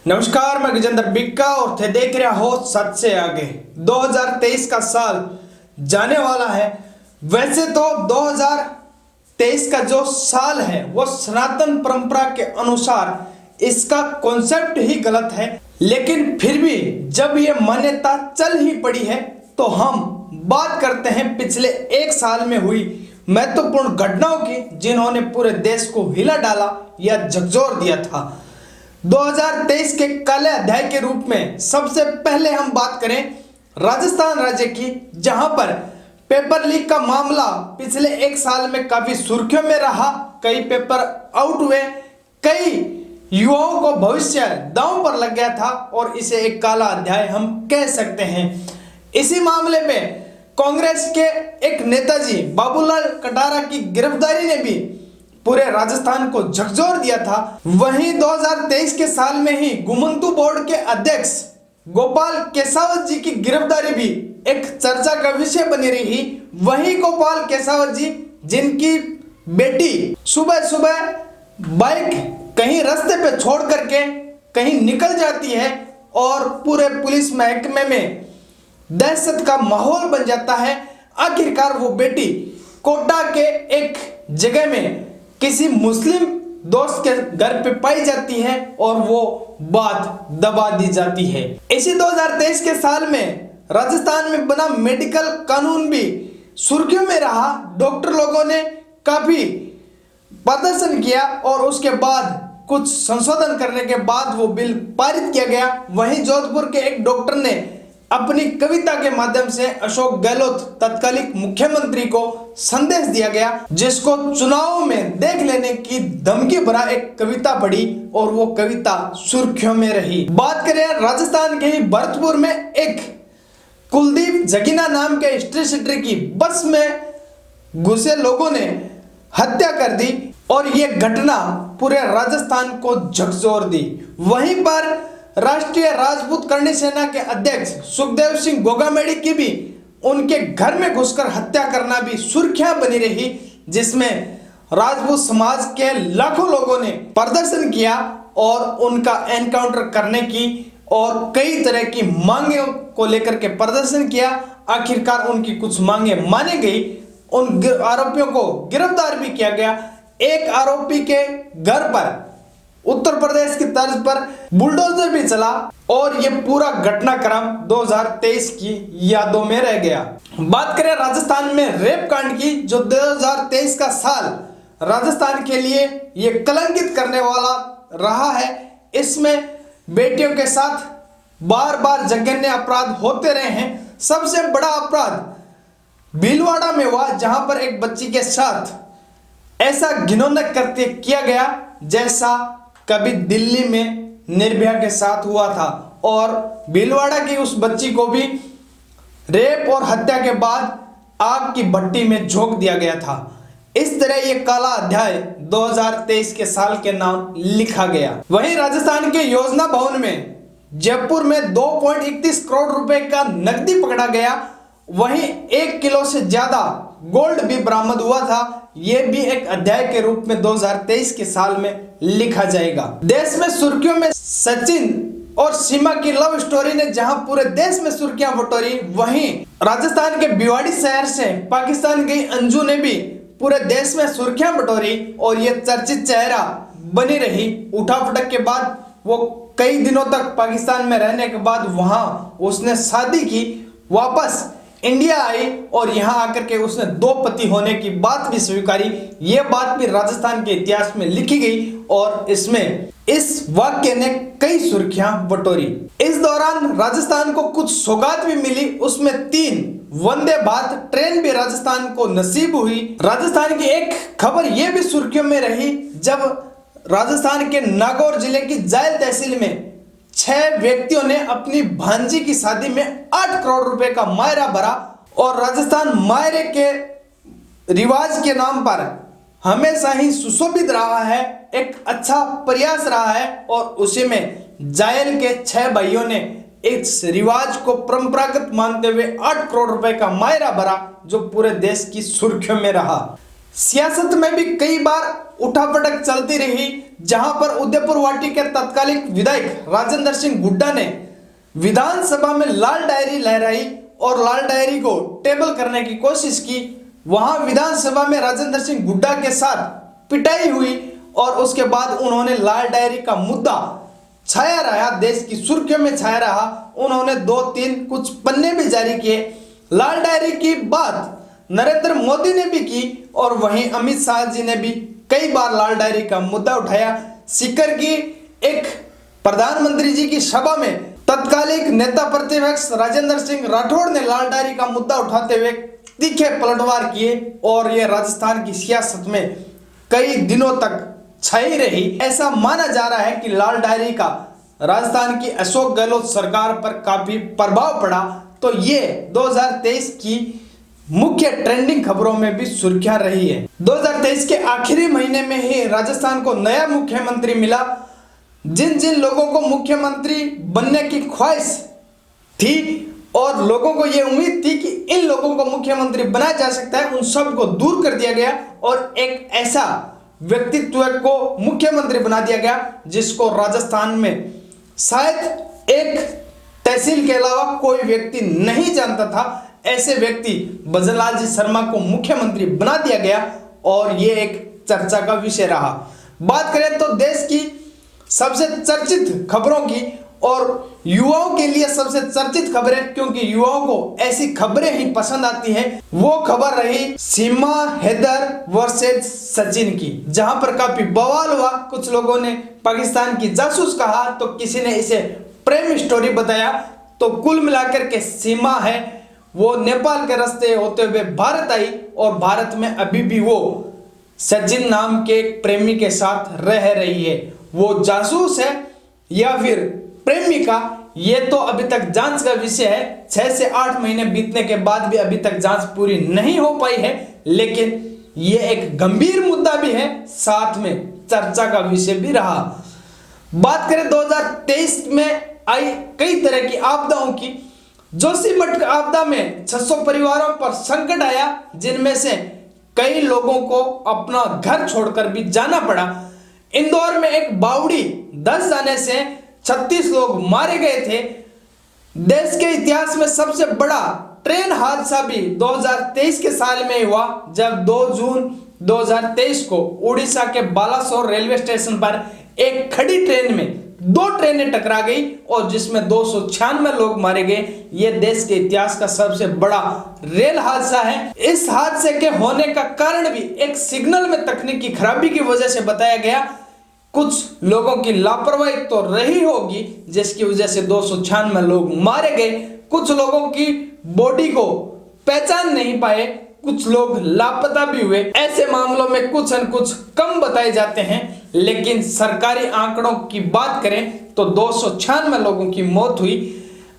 नमस्कार, मैं गजेंद्र बिक्का और थे देख रहे हो सच से आगे। 2023 का साल जाने वाला है। वैसे तो 2023 का जो साल है वो सनातन परंपरा के अनुसार इसका कॉन्सेप्ट ही गलत है, लेकिन फिर भी जब ये मान्यता चल ही पड़ी है तो हम बात करते हैं पिछले एक साल में हुई महत्वपूर्ण घटनाओं की, जिन्होंने पूरे देश को हिला डाला या झकझोर दिया था। 2023 के काले अध्याय के रूप में सबसे पहले हम बात करें राजस्थान राज्य की, जहां पर पेपर लीक का मामला पिछले एक साल में काफी सुर्खियों में रहा। कई पेपर आउट हुए, कई युवाओं को भविष्य दांव पर लग गया था और इसे एक काला अध्याय हम कह सकते हैं। इसी मामले में कांग्रेस के एक नेताजी बाबूलाल कटारा की गिरफ्तारी ने भी पूरे राजस्थान को झकझोर दिया था। वहीं 2023 के साल में ही घुमंतु बोर्ड के अध्यक्ष गोपाल केसावत जी की गिरफ्तारी भी एक चर्चा का विषय बनी रही। वहीं गोपाल केसावत जी, जिनकी बेटी सुबह सुबह बाइक कहीं रास्ते पे छोड़ करके कहीं निकल जाती है और पूरे पुलिस महकमे में दहशत का माहौल बन जाता है। आखिरकार वो बेटी कोटा के एक जगह में किसी मुस्लिम दोस्त के घर पे पाई जाती है और वो बात दबा दी जाती है। इसी 2023 के साल में राजस्थान में बना मेडिकल कानून भी सुर्खियों में रहा। डॉक्टर लोगों ने काफी प्रदर्शन किया और उसके बाद कुछ संशोधन करने के बाद वो बिल पारित किया गया। वहीं जोधपुर के एक डॉक्टर ने अपनी कविता के माध्यम से अशोक गहलोत तत्कालीन मुख्यमंत्री को संदेश दिया गया, जिसको चुनाव में देख लेने की धमकी भरा एक कविता पढ़ी और वो कविता सुर्खियों में रही। बात करें राजस्थान के ही भरतपुर में एक कुलदीप जगीना नाम के हिस्ट्री सीटर की बस में घुसे लोगों ने हत्या कर दी और ये घटना पूरे राजस्थान को झकझोर दी। वहीं पर राष्ट्रीय राजपूत करणी सेना के अध्यक्ष सुखदेव सिंह गोगामेड़ी की भी उनके घर में घुसकर हत्या करना भी सुर्खियां बनी रही, जिसमें राजपूत समाज के लाखों लोगों ने प्रदर्शन किया और उनका एनकाउंटर करने की और कई तरह की मांगे को लेकर के प्रदर्शन किया। आखिरकार उनकी कुछ मांगे मानी गई, उन आरोपियों को गिरफ्तार भी किया गया। एक आरोपी के घर पर उत्तर प्रदेश की तर्ज पर बुलडोजर भी चला और यह पूरा घटनाक्रम 2023 की यादों में रह गया। बात करें राजस्थान में रेप कांड की, जो 2023 का साल राजस्थान के लिए यह कलंकित करने वाला रहा है। इसमें बेटियों के साथ बार बार जघन्य अपराध होते रहे हैं। सबसे बड़ा अपराध भीलवाड़ा में हुआ, जहां पर एक बच्ची के साथ ऐसा घिनौना कृत्य किया गया जैसा कभी दिल्ली में निर्भया के साथ हुआ था और भीलवाड़ा की उस बच्ची को भी रेप और हत्या के बाद आग की भट्टी में झोंक दिया गया था। इस तरह ये काला अध्याय 2023 के साल के नाम लिखा गया। वहीं राजस्थान के योजना भवन में जयपुर में 2.31 करोड़ रुपए का नकदी पकड़ा गया। वहीं 1 किलो से ज्यादा गोल्ड भी बरामद हुआ था। यह भी एक अध्याय के रूप में 2023 के साल में लिखा जाएगा। देश में सुर्खियों में सचिन और सीमा की लव स्टोरी ने जहां पूरे देश में सुर्खियां बटोरी, वहीं राजस्थान के भिवाड़ी शहर से पाकिस्तान गई अंजू ने भी पूरे देश में सुर्खियां बटोरी और यह चर्चित चेहरा बनी रही। उठापटक के बाद वो कई दिनों तक पाकिस्तान में रहने के बाद वहां उसने शादी की, वापस इंडिया आई और यहां आकर के उसने 2 पति होने की बात भी स्वीकारी। यह बात भी राजस्थान के इतिहास में लिखी गई और इसमें इस वाक्य ने कई सुर्खियां बटोरी। इस दौरान राजस्थान को कुछ सौगात भी मिली, उसमें 3 वंदे भारत ट्रेन भी राजस्थान को नसीब हुई। राजस्थान की एक खबर यह भी सुर्खियों में रही, जब राजस्थान के नागौर जिले की जायल तहसील में 6 व्यक्तियों ने अपनी भांजी की शादी में 8 करोड़ रुपए का मायरा भरा और राजस्थान मायरे के रिवाज के नाम पर हमेशा ही सुशोभित रहा है, एक अच्छा प्रयास रहा है और उसी में जायल के 6 भाइयों ने इस रिवाज को परंपरागत मानते हुए 8 करोड़ रुपए का मायरा भरा, जो पूरे देश की सुर्खियों में रहा। सियासत में भी कई बार उठापटक चलती रही, जहां पर उदयपुर वाटी के तत्कालीन विधायक राजेंद्र सिंह हुड्डा ने विधानसभा में लाल डायरी लहराई और लाल डायरी को टेबल करने की कोशिश की। वहां विधानसभा में राजेंद्र सिंह हुड्डा के साथ पिटाई हुई और उसके बाद उन्होंने लाल डायरी का मुद्दा छाया रहा, देश की सुर्खियों में छाया रहा। उन्होंने 2-3 कुछ पन्ने भी जारी किए। लाल डायरी की बात नरेंद्र मोदी ने भी की और वहीं अमित शाह जी ने भी कई बार लाल डायरी का मुद्दा उठाया। सीकर की एक प्रधानमंत्री जी की सभा में तत्कालीन नेता प्रतिपक्ष राजेंद्र सिंह राठौड़ ने लाल डायरी का मुद्दा उठाते हुए तीखे पलटवार किए और यह राजस्थान की सियासत में कई दिनों तक छाई रही। ऐसा माना जा रहा है कि लाल डायरी का राजस्थान की अशोक गहलोत सरकार पर काफी प्रभाव पड़ा। तो ये 2023 की मुख्य ट्रेंडिंग खबरों में भी सुर्खियां रही है। 2023 के आखिरी महीने में ही राजस्थान को नया मुख्यमंत्री मिला। जिन जिन लोगों को मुख्यमंत्री बनने की ख्वाहिश थी और लोगों को यह उम्मीद थी कि इन लोगों को मुख्यमंत्री बनाया जा सकता है, उन सब को दूर कर दिया गया और एक ऐसा व्यक्तित्व को मुख्यमंत्री बना दिया गया जिसको राजस्थान में शायद एक तहसील के अलावा कोई व्यक्ति नहीं जानता था। ऐसे व्यक्ति भजनलाल जी शर्मा को मुख्यमंत्री बना दिया गया और ये एक चर्चा का विषय रहा। बात करें तो देश की सबसे चर्चित खबरों की और युवाओं के लिए सबसे चर्चित खबरें, क्योंकि युवाओं को ऐसी खबरें ही पसंद आती हैं, वो खबर रही सीमा हैदर वर्सेस सचिन की, जहां पर काफी बवाल हुआ। कुछ लोगों ने पाकिस्तान की जासूस कहा तो किसी ने इसे प्रेम स्टोरी बताया। तो कुल मिलाकर के सीमा है वो नेपाल के रास्ते होते हुए भारत आई और भारत में अभी भी वो सचिन नाम के एक प्रेमी के साथ रह रही है। वो जासूस है या फिर प्रेमिका, ये तो अभी तक जांच का विषय है। 6 से 8 महीने बीतने के बाद भी अभी तक जांच पूरी नहीं हो पाई है, लेकिन ये एक गंभीर मुद्दा भी है, साथ में चर्चा का विषय भी रहा। बात करें 2023 में आई कई तरह की आपदाओं की। जोशीमठ आपदा में 600 परिवारों पर संकट आया, जिनमें से कई लोगों को अपना घर छोड़कर भी जाना पड़ा। इंदौर में एक बावड़ी धंस जाने से 36 लोग मारे गए थे। देश के इतिहास में सबसे बड़ा ट्रेन हादसा भी 2023 के साल में हुआ, जब 2 जून 2023 को उड़ीसा के बालासोर रेलवे स्टेशन पर एक खड़ी ट्रेन में 2 ट्रेनें टकरा गई और जिसमें 296 लोग मारे गए। यह देश के इतिहास का सबसे बड़ा रेल हादसा है। इस हादसे के होने का कारण भी एक सिग्नल में तकनीकी खराबी की वजह से बताया गया। कुछ लोगों की लापरवाही तो रही होगी जिसकी वजह से 296 लोग मारे गए। कुछ लोगों की बॉडी को पहचान नहीं पाए, कुछ लोग लापता भी हुए। ऐसे मामलों में कुछ न कुछ कम बताए जाते हैं, लेकिन सरकारी आंकड़ों की बात करें तो 296 लोगों की मौत हुई।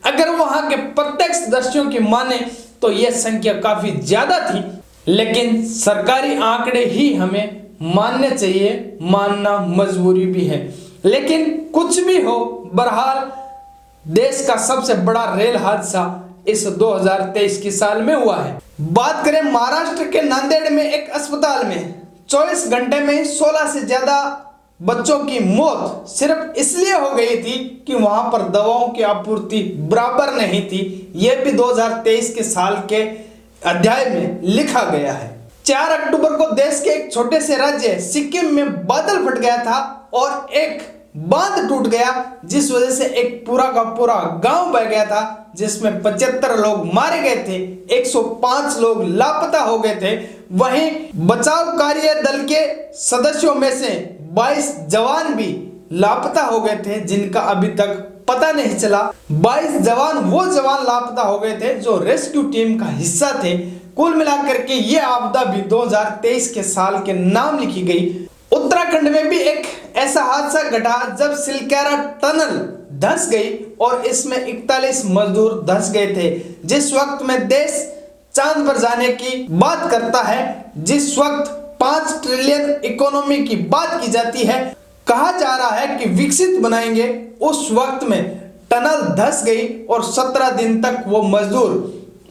अगर वहां के प्रत्यक्षदर्शियों की माने तो यह संख्या काफी ज्यादा थी, लेकिन सरकारी आंकड़े ही हमें मानने चाहिए, मानना मजबूरी भी है। लेकिन कुछ भी हो, बहरहाल देश का सबसे बड़ा रेल हादसा इस 2023 की साल में हुआ है। बात करें महाराष्ट्र के नांदेड़ में एक अस्पताल में 24 घंटे में 16 से ज्यादा बच्चों की मौत सिर्फ इसलिए हो गई थी कि वहां पर दवाओं की आपूर्ति बराबर नहीं थी। यह भी 2023 के साल के अध्याय में लिखा गया है। 4 अक्टूबर को देश के एक छोटे से राज्य सिक्किम में बादल फट गया था और एक बांध टूट गया, जिस वजह से एक पूरा का पूरा गांव बह गया था, जिसमें 75 लोग मारे गए थे, 105 लोग लापता हो गए थे। वहीं बचाव कार्य दल के सदस्यों में से 22 जवान भी लापता हो गए थे, जिनका अभी तक पता नहीं चला। 22 जवान वो जवान लापता हो गए थे जो रेस्क्यू टीम का हिस्सा थे। कुल मिलाकर के ये आपदा भी 2023 के साल के नाम लिखी गई। उत्तराखंड में भी एक ऐसा हादसा घटा जब सिलक्यारा टनल धंस गई और इसमें 41 मजदूर धंस गए थे। जिस वक्त में देश चांद पर जाने की बात करता है, जिस वक्त 5 ट्रिलियन इकोनॉमी की बात की जाती है, कहा जा रहा है कि विकसित बनाएंगे, उस वक्त में टनल धंस गई और 17 दिन तक वो मजदूर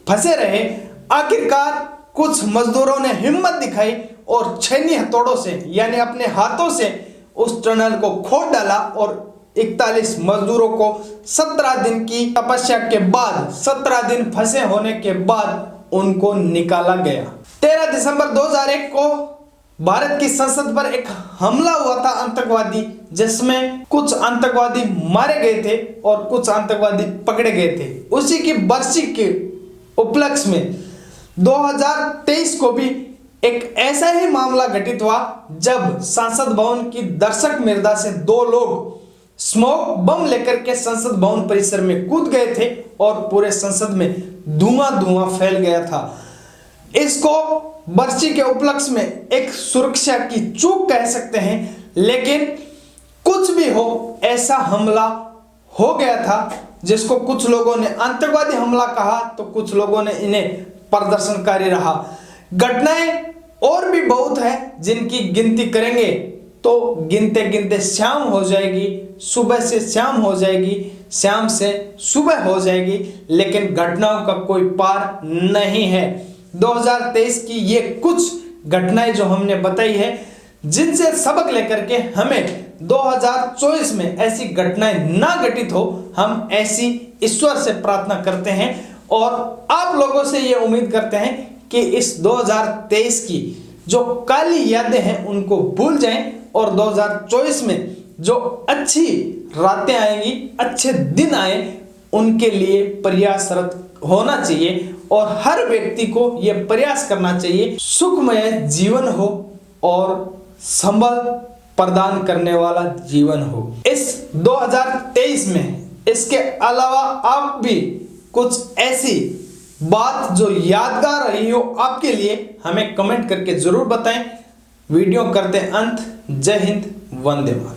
फंसे रहे। आखिरकार कुछ मजदूरों ने हिम्मत दिखाई और छेनी हथौड़ों से यानी अपने हाथों से उस टनल को खोद डाला और 41 मजदूरों को 17 दिन की तपस्या के बाद, 17 दिन फंसे होने के बाद उनको निकाला गया। 13 दिसंबर 2001 को भारत की संसद पर एक हमला हुआ था आतंकवादी, जिसमें कुछ आतंकवादी मारे गए थे और कुछ आतंकवादी पकड़े गए थे। उसी की बरसी के उपलक्ष्य में 2023 को भी एक ऐसा ही मामला घटित हुआ जब संसद भवन की दर्शक मृदा से 2 लोग स्मोक बम लेकर के संसद भवन परिसर में कूद गए थे और पूरे संसद में धुआं फैल गया था। इसको बरसी के उपलक्ष्य में एक सुरक्षा की चूक कह सकते हैं, लेकिन कुछ भी हो, ऐसा हमला हो गया था जिसको कुछ लोगों ने आतंकवादी हमला कहा तो कुछ लोगों ने इन्हें प्रदर्शनकारी रहा। घटनाएं और भी बहुत है जिनकी गिनती करेंगे तो गिनते गिनते शाम हो जाएगी, सुबह से शाम हो जाएगी, शाम से सुबह हो जाएगी, लेकिन घटनाओं का कोई पार नहीं है। 2023 की ये कुछ घटनाएं जो हमने बताई है, जिनसे सबक लेकर के हमें 2024 में ऐसी घटनाएं ना घटित हो, हम ऐसी ईश्वर से प्रार्थना करते हैं और आप लोगों से ये उम्मीद करते हैं कि इस 2023 की जो काली यादें हैं उनको भूल जाएं और 2024 में जो अच्छी रातें आएंगी, अच्छे दिन आए, उनके लिए प्रयासरत होना चाहिए और हर व्यक्ति को यह प्रयास करना चाहिए सुखमय जीवन हो और संबल प्रदान करने वाला जीवन हो। इस 2023 में इसके अलावा आप भी कुछ ऐसी बात जो यादगार रही हो आपके लिए हमें कमेंट करके जरूर बताएं। वीडियो करते अंत। जय हिंद, वंदे मातरम।